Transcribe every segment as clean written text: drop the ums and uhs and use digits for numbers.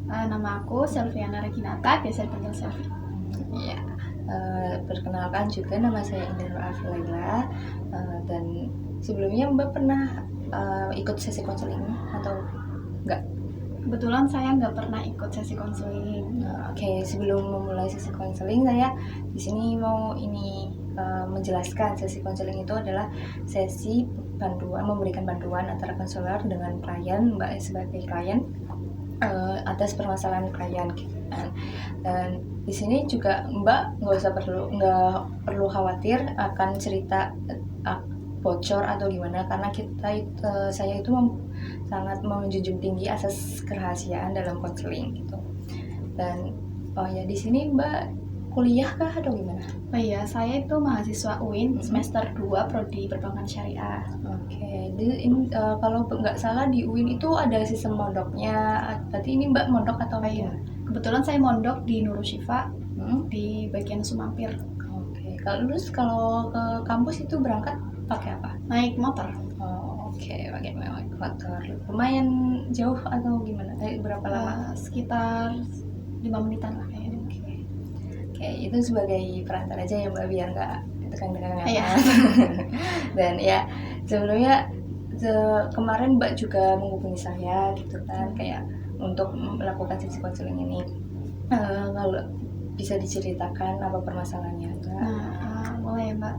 Nama aku Selviana Reginata, biasa dipanggil Selvi. Iya. Perkenalkan juga nama saya Indah Nur Afilaila. Dan sebelumnya Mbak pernah ikut sesi konseling atau enggak? Kebetulan saya nggak pernah ikut sesi konseling. Oke, sebelum memulai sesi konseling, saya di sini mau menjelaskan sesi konseling itu adalah sesi bantuan, memberikan bantuan antara konselor dengan klien, Mbak sebagai klien atas permasalahan klien gitu kan. Dan di sini juga Mbak nggak perlu khawatir akan cerita bocor atau gimana, karena saya itu sangat menjunjung tinggi asas kerahasiaan dalam konseling gitu. Dan di sini Mbak kuliah kah atau gimana? Oh iya, saya itu mahasiswa UIN semester 2 Prodi Perbankan Syariah. Oke, kalau nggak salah di UIN itu ada sistem mondoknya. Tadi ini Mbak mondok atau iya? Kebetulan saya mondok di Nurul Syifa di bagian Sumampir. Oke, kalau ke kampus itu berangkat pakai apa? Naik motor. Oke, pakai motor. Lumayan jauh atau gimana? Berapa lama? Sekitar 5 menitan lah kayaknya. Oke, itu sebagai perantara aja ya Mbak, biar nggak tekan-tekan. Iya. Dan ya sebelumnya kemarin Mbak juga menghubungi saya gitu kan, kayak untuk melakukan sesi konseling ini. Kalau bisa diceritakan apa permasalahannya Mbak? Mulai Mbak.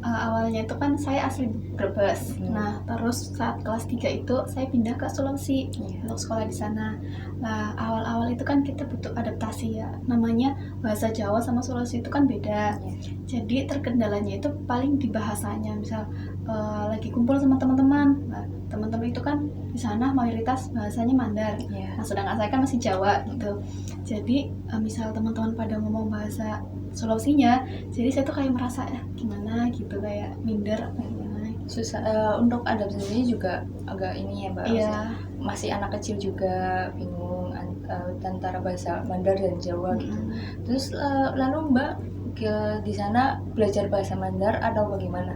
Awalnya itu kan saya asli Brebes. Nah, terus saat kelas 3 itu saya pindah ke Sulawesi untuk sekolah di sana. Nah, awal-awal itu kan kita butuh adaptasi ya. Namanya bahasa Jawa sama Sulawesi itu kan beda. Jadi terkendalanya itu paling di bahasanya. Misal lagi kumpul sama teman-teman. Nah, teman-teman itu kan di sana mayoritas bahasanya Mandar. Nah, sedangkan saya kan masih Jawa gitu. Jadi misal teman-teman pada ngomong bahasa Sulawesinya, jadi saya tuh kayak merasa gimana gitu, kayak minder apa gimana gitu. Susah untuk adaptasinya juga agak ini ya Mbak. Iya. Masih anak kecil juga bingung antara bahasa Mandar dan Jawa gitu. Terus lalu Mbak di sana belajar bahasa Mandar atau bagaimana?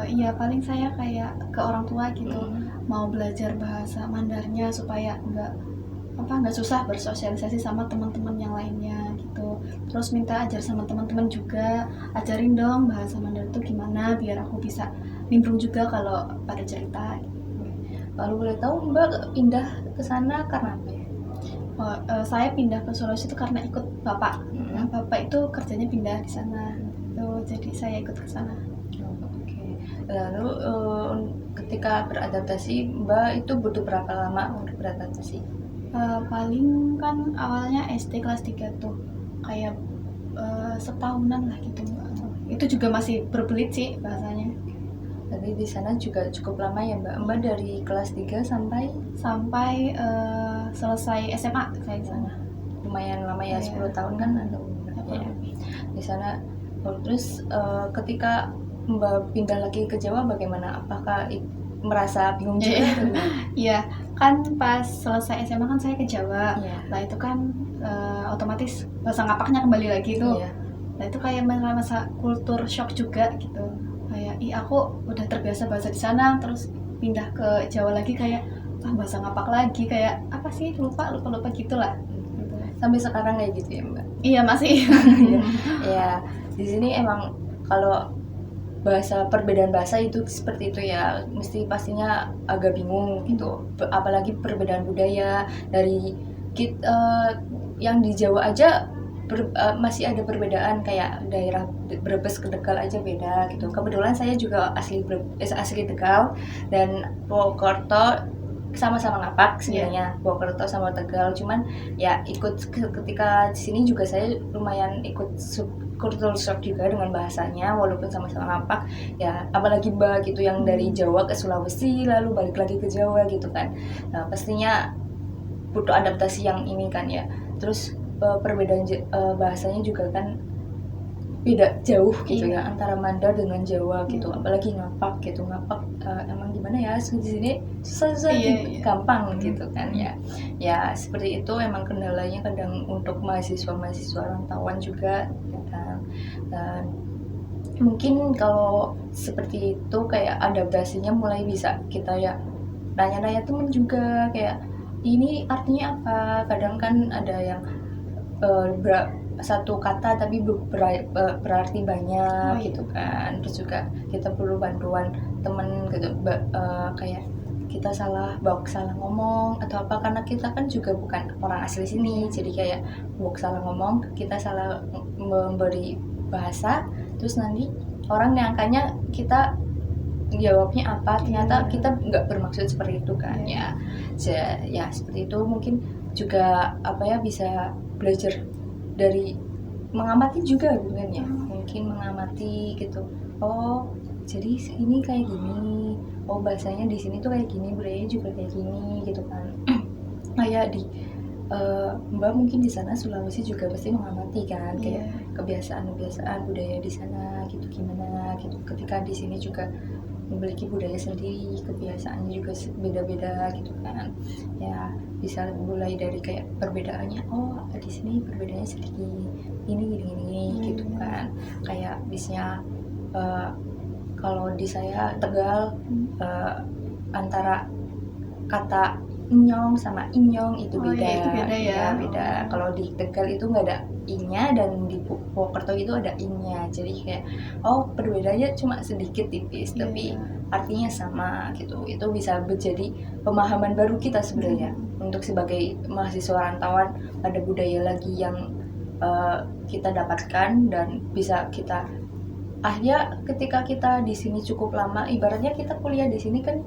Iya, paling saya kayak ke orang tua gitu, mau belajar bahasa Mandarnya supaya nggak susah bersosialisasi sama teman-teman yang lainnya gitu. Terus minta ajar sama teman-teman juga, ajarin dong bahasa Mandar itu gimana biar aku bisa nimbrung juga kalau pada cerita. Lalu boleh tahu Mbak pindah ke sana karena apa ya? Saya pindah ke Sulawesi itu karena ikut bapak. Nah, bapak itu kerjanya pindah di sana. Jadi saya ikut ke sana. Oke. Lalu ketika beradaptasi Mbak itu butuh berapa lama untuk beradaptasi? Paling kan awalnya SD kelas 3 tuh kayak setahunan lah gitu. Itu juga masih berbelit sih bahasanya. Jadi di sana juga cukup lama ya Mbak? Mbak dari kelas 3 sampai selesai SMA saya di sana. Lumayan lama ya, 10 tahun kan atau ya. Di sana. Terus ketika Mbak pindah lagi ke Jawa bagaimana? Apakah merasa bingung juga? Iya, kan pas selesai SMA kan saya ke Jawa. Nah itu kan otomatis bahasa ngapaknya kembali lagi tuh. Nah itu kayak masa kultur shock juga gitu. Kayak aku udah terbiasa bahasa di sana, terus pindah ke Jawa lagi kayak bahasa ngapak lagi, kayak apa sih, lupa gitulah. Sampai sekarang kayak gitu ya Mbak? Iya, masih. Ya, di sini emang kalau perbedaan bahasa itu seperti itu ya, pastinya agak bingung gitu. Apalagi perbedaan budaya dari yang di Jawa aja masih ada perbedaan, kayak daerah Brebes ke Tegal aja beda gitu. Kebetulan saya juga asli Tegal dan Purwokerto, sama-sama ngapak sebenarnya. Purwokerto sama Tegal, cuman ya ikut ketika di sini juga saya lumayan ikut cultural shock juga dengan bahasanya, walaupun sama-sama ngapak ya. Apalagi Mbak gitu yang dari Jawa ke Sulawesi lalu balik lagi ke Jawa gitu kan. Nah, pastinya butuh adaptasi yang ini kan ya. Terus perbedaan bahasanya juga kan beda jauh gitu ya, antara Mandar dengan Jawa gitu. Apalagi ngapak gitu. Ngapak emang gimana ya, di sini susah gampang gitu kan ya. Ya seperti itu emang kendalanya kadang untuk mahasiswa rantauan juga kan. Dan mungkin kalau seperti itu kayak adaptasinya mulai bisa kita ya nanya-nanya temen juga, kayak ini artinya apa. Kadang kan ada yang satu kata tapi berarti banyak gitu kan. Terus juga kita perlu bantuan temen gitu, kayak kita salah ngomong atau apa, karena kita kan juga bukan orang asli sini, jadi kayak salah ngomong, kita salah memberi bahasa, terus nanti orang nyangkanya kita jawabnya apa, ternyata kita nggak bermaksud seperti itu kan. Ya seperti itu. Mungkin juga bisa belajar dari mengamati juga kan ya, mungkin mengamati gitu. Oh jadi ini kayak gini, oh bahasanya di sini tuh kayak gini, budayanya juga kayak gini gitu kan. Kayak di Mbak mungkin di sana Sulawesi juga pasti mengamati kan, kayak kebiasaan budaya di sana gitu gimana gitu. Ketika di sini juga memiliki budaya sendiri, kebiasaannya juga beda-beda gitu kan. Ya bisa mulai dari kayak perbedaannya, oh di sini perbedaannya sedikit, ini gini gitu kan. Kayak misalnya kalau di saya Tegal, antara kata nyong sama inyong itu beda. Itu beda ya. Beda. Kalau di Tegal itu nggak ada i-nya, dan di Purwokerto itu ada i-nya. Jadi kayak perbedaannya cuma sedikit tipis, tapi artinya sama gitu. Itu bisa menjadi pemahaman baru kita sebenarnya. Untuk sebagai mahasiswa rantauan, ada budaya lagi yang kita dapatkan dan bisa kita akhirnya ketika kita di sini cukup lama, ibaratnya kita kuliah di sini kan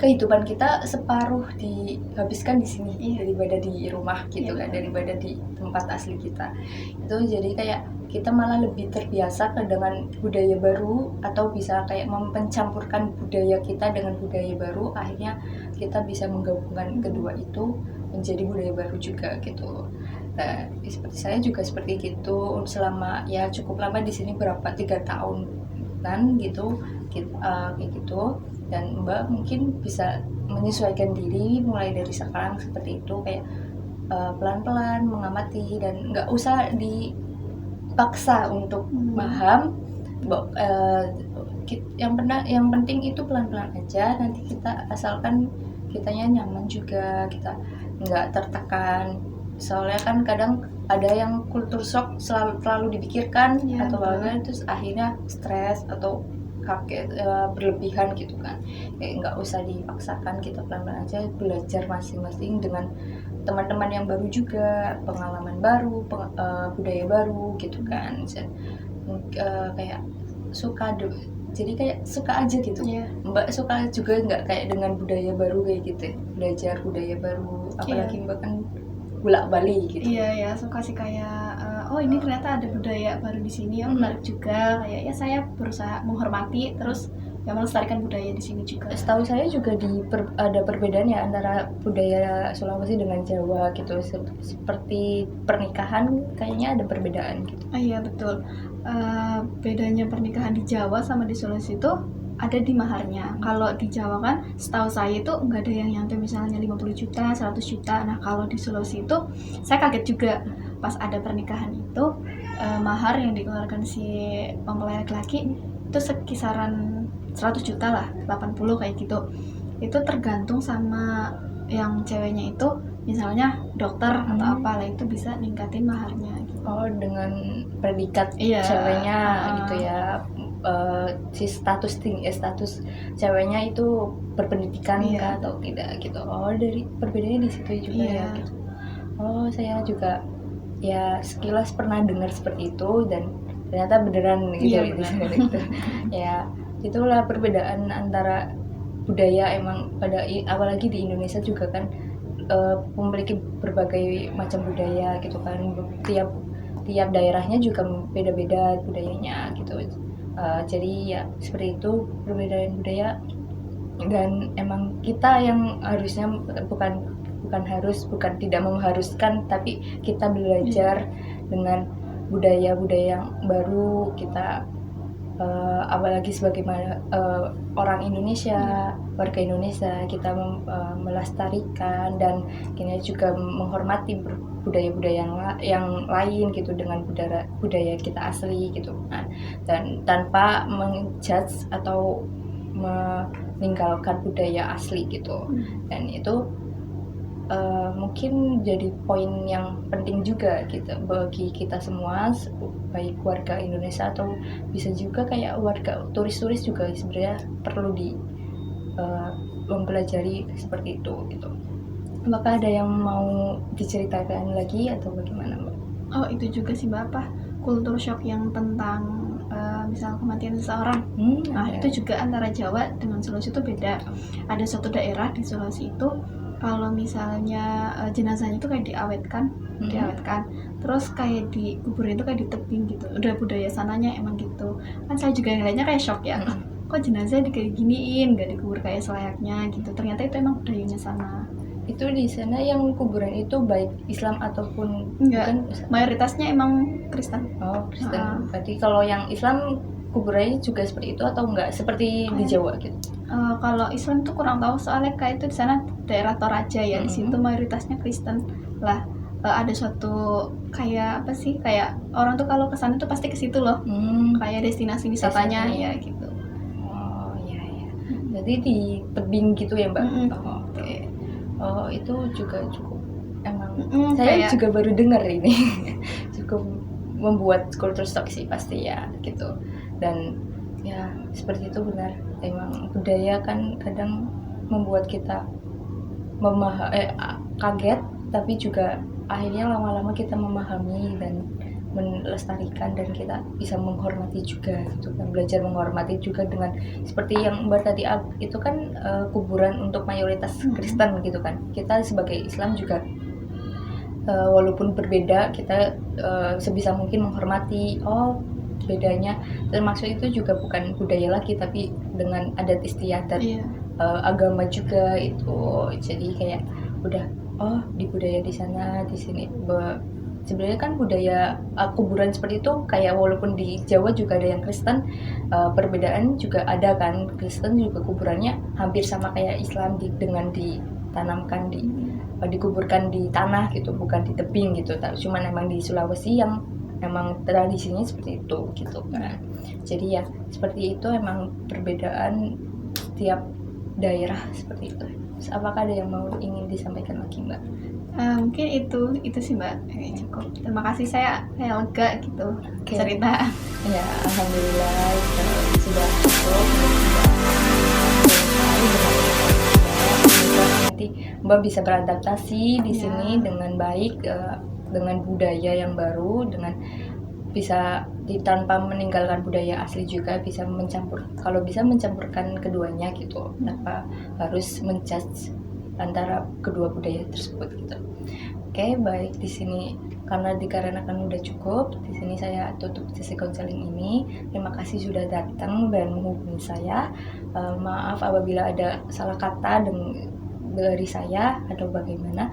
kehidupan kita separuh dihabiskan di sini daripada di rumah gitu kan, daripada di tempat asli kita. Itu jadi kayak kita malah lebih terbiasa dengan budaya baru, atau bisa kayak mencampurkan budaya kita dengan budaya baru. Akhirnya kita bisa menggabungkan kedua itu menjadi budaya baru juga gitu. Nah, seperti saya juga seperti gitu selama cukup lama di sini, berapa 3 tahunan gitu, kayak gitu. Dan Mbak mungkin bisa menyesuaikan diri mulai dari sekarang seperti itu, kayak pelan-pelan mengamati dan nggak usah dipaksa untuk paham. Yang penting itu pelan-pelan aja, nanti kita asalkan kitanya nyaman juga, kita nggak tertekan. Soalnya kan kadang ada yang kultur shock selalu dipikirkan atau bahkan terus akhirnya stres atau kaget berlebihan gitu kan. Nggak usah dipaksakan, kita pelan-pelan aja belajar masing-masing dengan teman-teman yang baru juga, pengalaman baru, budaya baru gitu kan. Kayak suka jadi kayak suka aja gitu. Mbak suka juga nggak kayak dengan budaya baru kayak gitu, belajar budaya baru, apalagi Mbak kan bolak-balik gitu. Iya, suka sih kayak ini ternyata ada budaya baru di sini, menarik juga. Kayak saya berusaha menghormati, terus melestarikan budaya di sini juga. Setahu saya juga ada perbedaan ya antara budaya Sulawesi dengan Jawa gitu. Seperti pernikahan kayaknya ada perbedaan gitu. Iya betul. Bedanya pernikahan di Jawa sama di Sulawesi itu ada di maharnya. Kalau di Jawa kan setahu saya itu nggak ada yang nyampe misalnya 50 juta, 100 juta. Nah kalau di Sulawesi itu saya kaget juga pas ada pernikahan itu, mahar yang dikeluarkan si mempelai laki-laki itu sekisaran 100 juta lah, 80 kayak gitu. Itu tergantung sama yang ceweknya itu, misalnya dokter atau apalah, itu bisa ningkatin maharnya gitu. Dengan predikat ceweknya gitu ya. Si status ceweknya itu berpendidikan atau tidak gitu. Dari perbedaannya di situ juga ya gitu. Saya juga sekilas pernah dengar seperti itu, dan ternyata beneran gitu. Gitu. Itulah perbedaan antara budaya. Emang apalagi di Indonesia juga kan memiliki berbagai macam budaya gitu kan. Tiap daerahnya juga beda-beda budayanya gitu. Jadi seperti itu perbedaan budaya, dan emang kita yang harusnya bukan tidak mengharuskan, tapi kita belajar dengan budaya-budaya yang baru kita, apalagi sebagai orang Indonesia, warga Indonesia, kita melestarikan dan kita juga menghormati budaya-budaya yang lain gitu dengan budaya kita asli gitu kan, dan tanpa menjudge atau meninggalkan budaya asli gitu. Dan itu mungkin jadi poin yang penting juga gitu bagi kita semua, baik warga Indonesia atau bisa juga kayak warga turis-turis juga sebenarnya perlu mempelajari seperti itu gitu. Apakah ada yang mau diceritakan lagi atau bagaimana, Mbak? Oh, itu juga sih Mbak, apa kultur shock yang tentang misal kematian seseorang. Nah, itu juga antara Jawa dengan Sulawesi itu beda. Ada suatu daerah di Sulawesi itu kalau misalnya jenazahnya itu kayak diawetkan, terus kayak di kuburnya itu kayak di tebing gitu. Udah budaya sananya emang gitu. Kan saya juga ngeliatnya kayak shock ya. Kok jenazah kayak giniin, nggak dikubur kayak selayaknya gitu. Ternyata itu emang budayanya sana. Itu di sana yang kuburan itu baik Islam ataupun Enggak, bukan? mayoritasnya emang Kristen. Oh, Kristen. Berarti kalau yang Islam kuburannya juga seperti itu atau enggak seperti di Jawa gitu? Kalau Islam tuh kurang tahu soalnya kayak itu di sana daerah Toraja ya, di situ mayoritasnya Kristen lah. Ada suatu kayak apa sih, kayak orang tuh kalau kesana tuh pasti ke situ loh, kayak destinasi wisatanya ya gitu. Oh iya. Jadi di tebing gitu ya Mbak? Oh, oke. Oh itu juga cukup emang kayak saya juga baru dengar ini cukup membuat culture shock sih pasti ya gitu. Dan ya seperti itu benar, emang budaya kan kadang membuat kita kaget, tapi juga akhirnya lama-lama kita memahami dan melestarikan, dan kita bisa menghormati juga gitu kan, belajar menghormati juga dengan seperti yang Mbak tadi itu kan kuburan untuk mayoritas Kristen gitu kan. Kita sebagai Islam juga walaupun berbeda, kita sebisa mungkin menghormati. Bedanya termasuk itu juga bukan budaya lagi, tapi dengan adat istiadat agama juga itu. Jadi kayak udah di budaya di sana di sini sebenarnya kan budaya kuburan seperti itu kayak walaupun di Jawa juga ada yang Kristen, perbedaan juga ada kan. Kristen juga kuburannya hampir sama kayak Islam dengan ditanamkan dikuburkan di tanah gitu, bukan di tebing gitu. Cuman emang di Sulawesi yang emang tradisinya seperti itu gitu kan. Jadi ya seperti itu, emang perbedaan tiap daerah seperti itu. Apakah ada yang ingin disampaikan lagi Mbak? Mungkin itu sih Mbak, cukup. Terima kasih, saya kayak lega gitu cerita. Ya alhamdulillah sudah cukup. Nanti Mbak bisa beradaptasi di sini dengan baik, dengan budaya yang baru, dengan bisa tanpa meninggalkan budaya asli juga bisa kalau bisa mencampurkan keduanya gitu, tanpa harus menjudge antara kedua budaya tersebut gitu. Oke, baik, di sini karena dikarenakan udah cukup, di sini saya tutup sesi konseling ini. Terima kasih sudah datang dan menghubungi saya. Maaf apabila ada salah kata dari saya atau bagaimana.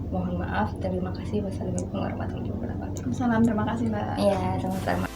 Mohon maaf. Terima kasih. Wassalamualaikum warahmatullahi wabarakatuh. Salam, terima kasih Mbak. Iya, sama-sama.